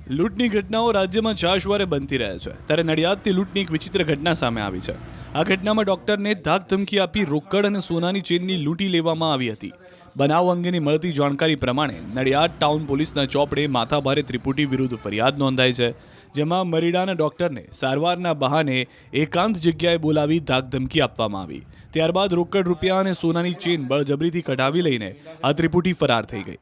લૂંટની ઘટનાઓ રાજ્યમાં છાશવારે બનતી રહે છે ત્યારે નડિયાદથી લૂંટની એક વિચિત્ર ઘટના સામે આવી છે। આ ઘટનામાં ડોક્ટરને ધાક ધમકી આપી રોકડ અને સોનાની ચેનની લૂંટી લેવામાં આવી હતી। બનાવ અંગેની મળતી જાણકારી પ્રમાણે નડિયાદ ટાઉન પોલીસના ચોપડે માથાભારે ત્રિપુટી વિરુદ્ધ ફરિયાદ નોંધાઈ છે, જેમાં મરીડાના ડોક્ટરને સારવારના બહાને એકાંત જગ્યાએ બોલાવી ધાક ધમકી આપવામાં આવી। ત્યારબાદ રોકડ રૂપિયા અને સોનાની ચેન બળજબરીથી કઢાવી લઈને આ ત્રિપુટી ફરાર થઈ ગઈ।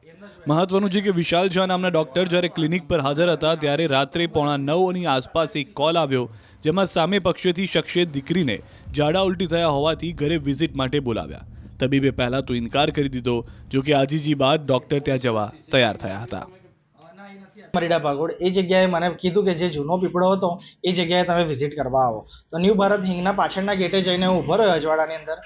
મહત્વનું છે કે વિશાલ ઝા નામના ડોક્ટર જ્યારે ક્લિનિક પર હાજર હતા ત્યારે રાત્રે 9:15ની આસપાસ એક કોલ આવ્યો, જેમાં સામે પક્ષેથી શખ્સે દીકરીને ઝાડા ઉલટી થયા હોવાથી ઘરે વિઝિટ માટે બોલાવ્યા। તબીબે પહેલા તો ઇનકાર કરી દીધો, જો કે આજીજી બાદ ડોક્ટર ત્યાં જવા તૈયાર થયા હતા। મરીડા ભાગોળ એ જગ્યાએ મને કીધું કે જે જૂનો પીપળો હતો એ જગ્યાએ તમે વિઝિટ કરવા આવો। તો ન્યૂ ભારત હિંગના પાછળના ગેટે જઈને હું ઊભો રહ્યો અજવાડાની અંદર।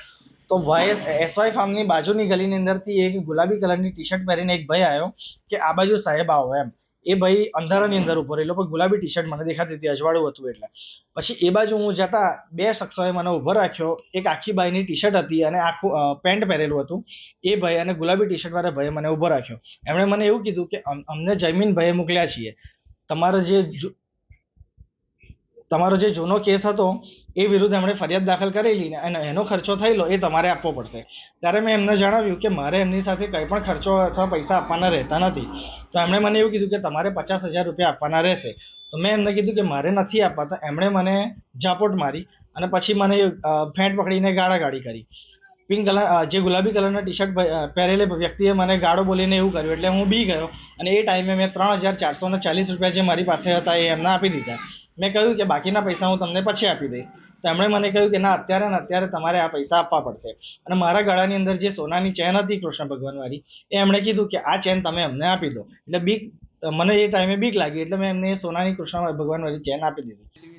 તો ભાઈ એસવાય ફાર્મની બાજુની ગલીની અંદરથી એક ગુલાબી કલરની ટી શર્ટ પહેરીને એક ભાઈ આવ્યો કે આ બાજુ સાહેબ આવો એમ। એ ભાઈ અંધારાની અંદર ઉભો રહેલો, પણ ગુલાબી ટી શર્ટ મને દેખાતી હતી, અજવાળું હતું એટલે। પછી એ બાજુ હું જતા બે શખ્સોએ મને ઉભો રાખ્યો। એક આખી બાઈની ટી શર્ટ હતી અને આખું પેન્ટ પહેરેલું હતું। એ ભાઈ અને ગુલાબી ટી શર્ટ વાળા ભાઈએ મને ઉભો રાખ્યો। એમણે મને એવું કીધું કે અમને જયમીન ભાઈએ મોકલ્યા છીએ, તમારો જે જૂનો કેસ હતો એ વિરુદ્ધ એમણે ફરિયાદ દાખલ કરેલી અને એનો ખર્ચો થયેલો એ તમારે આપવો પડશે। ત્યારે મેં એમને જણાવ્યું કે મારે એમની સાથે કંઈ પણ ખર્ચો અથવા પૈસા આપવાના રહેતા નથી। તો એમણે મને એવું કીધું કે તમારે 50,000 રૂપિયા આપવાના રહેશે। તો મેં એમને કીધું કે મારે નથી આપવા। તો એમણે મને ઝાપટ મારી અને પછી મને ફેંટ પકડીને ગાળાગાળી કરી। પિંક કલર જે ગુલાબી કલરના ટી શર્ટ પહેરેલી વ્યક્તિએ મને ગાળો બોલીને એવું કર્યું એટલે હું બી ગયો અને એ ટાઈમે મેં 3,440 રૂપિયા જે મારી પાસે હતા એ એમને આપી દીધા। મેં કહ્યું કે બાકીના પૈસા હું તમને પછી આપી દઈશ। તો એમણે મને કહ્યું કે ના, અત્યારે તમારે આ પૈસા આપવા પડશે। અને મારા ગળાની અંદર જે સોનાની ચેન હતી કૃષ્ણ ભગવાન વાળી, એ એમણે કીધું કે આ ચેન તમે અમને આપી દો। એટલે મને એ ટાઈમે બીક લાગી એટલે મેં એમને સોનાની કૃષ્ણ ભગવાન વાળી ચેન આપી દીધી।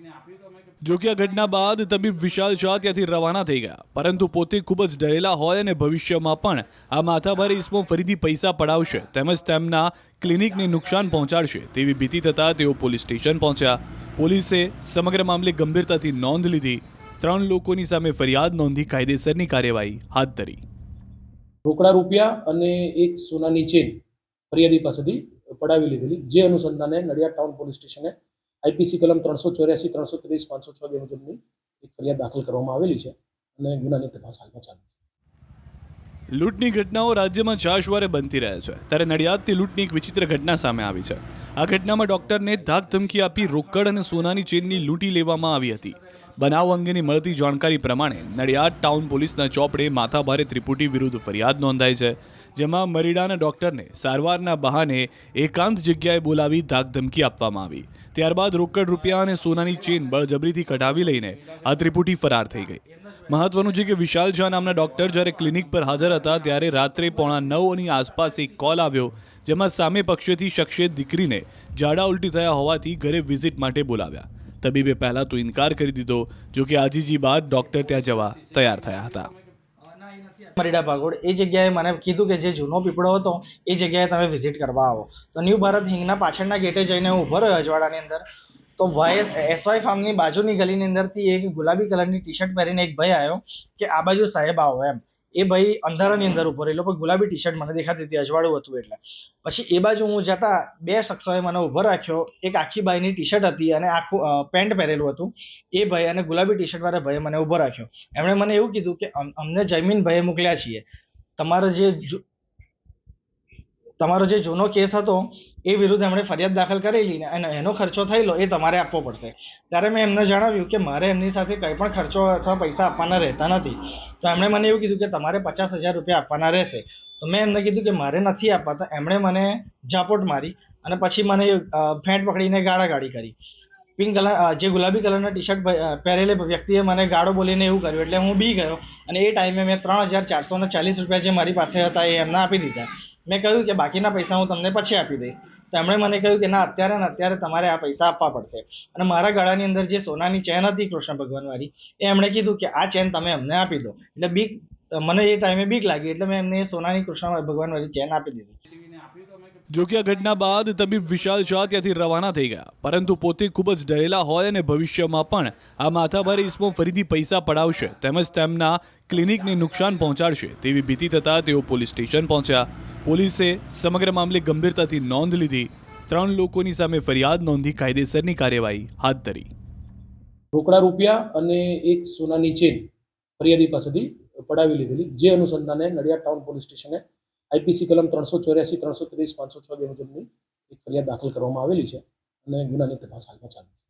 જો કે આ ઘટના બાદ તબીબ વિશાલ ઝા ત્યાંથી રવાના થઈ ગયા, પરંતુ પોતે ખૂબ જ ડરેલા હોય અને ભવિષ્યમાં પણ આ માથાભારે ઇસમો ફરીથી પૈસા પડાવશે તેમજ તેમના ક્લિનિકને નુકસાન પહોંચાડશે તેવી ભીતિ થતાં તેઓ પોલીસ સ્ટેશન પહોંચ્યા। પોલીસે સમગ્ર મામલે ગંભીરતાથી નોંધ લીધી। 3 લોકોની સામે ફરિયાદ નોંધી કાયદેસરની કાર્યવાહી હાથ ધરી। રોકડા રૂપિયા અને એક સોનાની ચેન ફરિયાદી પાસેથી પડાવી લીધેલી, જે અનુસંધાને નડિયાદ ટાઉન પોલીસ સ્ટેશને આઈપીસી કલમ 384, 330, 506 મુજબની એક ફરિયાદ દાખલ કરવામાં આવેલી છે અને ગુનાની તપાસ હાલમાં ચાલુ છે। લૂંટની ઘટનાઓ રાજ્યમાં છાશવારે બનતી રહે છે ત્યારે નડિયાદથી લૂંટની એક વિચિત્ર ઘટના સામે આવી છે। આ ઘટનામાં ડોક્ટરને ધાક ધમકી આપી રોકડ અને સોનાની ચેનની લૂંટી લેવામાં આવી હતી। બનાવ અંગેની મળતી જાણકારી પ્રમાણે નડિયાદ ટાઉન પોલીસના ચોપડે માથાભારે ત્રિપુટી વિરુદ્ધ ફરિયાદ નોંધાઈ છે, જેમાં મરીડાના ડોક્ટરને સારવારના બહાને એકાંત જગ્યાએ બોલાવી ધાક ધમકી આપવામાં આવી। ત્યારબાદ રોકડ રૂપિયા અને સોનાની ચેન બળજબરીથી કઢાવી લઈને આ ત્રિપુટી ફરાર થઈ ગઈ। મહત્વનું છે કે વિશાલ ઝા નામના ડોક્ટર જ્યારે ક્લિનિક પર હાજર હતા ત્યારે રાત્રે 9:15ની આસપાસ એક કોલ આવ્યો, જેમાં સામે પક્ષેથી શખ્સે દીકરીને ઝાડા ઉલટી થયા હોવાથી ઘરે વિઝિટ માટે બોલાવ્યા। તબીબે પહેલા તો ઇનકાર કરી દીધો, જો કે આજીજી બાદ ડોક્ટર ત્યાં જવા તૈયાર થયા હતા। મરીડા ભાગોળ એ જગ્યાએ મને કીધું કે જે જૂનો પીપળો હતો એ જગ્યાએ તમે વિઝિટ કરવા આવો। તો ન્યૂ ભારત હિંગના પાછળના ગેટે જઈને હું ઊભો રહ્યો અજવાડાની અંદર। તો ભાઈ એસવાય ફાર્મની બાજુની ગલીની અંદરથી એક ગુલાબી કલરની ટી શર્ટ પહેરીને એક ભાઈ આવ્યો કે આ બાજુ સાહેબ આવો એમ। એ ભાઈ અંધારાની અંદર ઉભો રહેલો, પણ ગુલાબી ટી શર્ટ મને દેખાતી હતી, અજવાળું હતું એટલે। પછી એ બાજુ હું જતા બે શખ્સોએ મને ઉભો રાખ્યો। એક આખી બાઈની ટી શર્ટ હતી અને આખું પેન્ટ પહેરેલું હતું। એ ભાઈ અને ગુલાબી ટી શર્ટ વાળા ભાઈએ મને ઉભો રાખ્યો। એમણે મને એવું કીધું કે અમને જયમીન ભાઈએ મોકલ્યા છીએ, તમારો જે જૂનો કેસ હતો એ વિરુદ્ધ એમણે ફરિયાદ દાખલ કરેલી અને એનો ખર્ચો થયેલો એ તમારે આપવો પડશે। ત્યારે મેં એમને જણાવ્યું કે મારે એમની સાથે કંઈ પણ ખર્ચો અથવા પૈસા આપવાના રહેતા નથી। તો એમણે મને એવું કીધું કે તમારે 50,000 રૂપિયા આપવાના રહેશે। તો મેં એમને કીધું કે મારે નથી આપવા। તો એમણે મને ઝાપટ મારી અને પછી મને ફેંટ પકડીને ગાળાગાળી કરી। પિંક કલર જે ગુલાબી કલરના ટી શર્ટ પહેરેલી વ્યક્તિએ મને ગાળો બોલીને એવું કર્યું એટલે હું બી ગયો અને એ ટાઈમે મેં 3,440 રૂપિયા જે મારી પાસે હતા એ એમને આપી દીધા। મેં કહ્યું કે બાકીના પૈસા હું તમને પછી આપી દઈશ। તો એમણે મને કહ્યું કે ના, અત્યારે તમારે આ પૈસા આપવા પડશે। અને મારા ગળાની અંદર જે સોનાની ચેન હતી કૃષ્ણ ભગવાન વાળી, એ એમણે કીધું કે આ ચેન તમે અમને આપી દો। એટલે મને એ ટાઈમે બીક લાગી એટલે મેં એમને સોનાની કૃષ્ણ ભગવાન વાળી ચેન આપી દીધી। જો કે આ ઘટના બાદ તબીબ વિશાલ ઝા ત્યાંથી રવાના થઈ ગયા, પરંતુ પોતે ખૂબ જ ડરેલા હોય અને ભવિષ્યમાં પણ આ માથાભારે ઇસમો ફરીથી પૈસા પડાવશે તેમજ તેમના ક્લિનિકને નુકસાન પહોંચાડશે તેવી ભીતિ થતાં તેઓ પોલીસ સ્ટેશન પહોંચ્યા। પોલીસે સમગ્ર મામલે ગંભીરતાથી નોંધ લીધી। 3 લોકોની સામે ફરિયાદ નોંધી કાયદેસરની કાર્યવાહી હાથ ધરી. રોકડા રૂપિયા અને એક સોનાની ચેન ફરિયાદી પાસેથી પડાવી લીધેલી, જે અનુસંધાને નડિયાદ ટાઉન પોલીસ સ્ટેશને આઈપીસી કલમ 384, 330, 506 મુજબની એક ફરિયાદ દાખલ કરવામાં આવેલી છે અને ગુનાની તપાસ હાલમાં ચાલુ છે.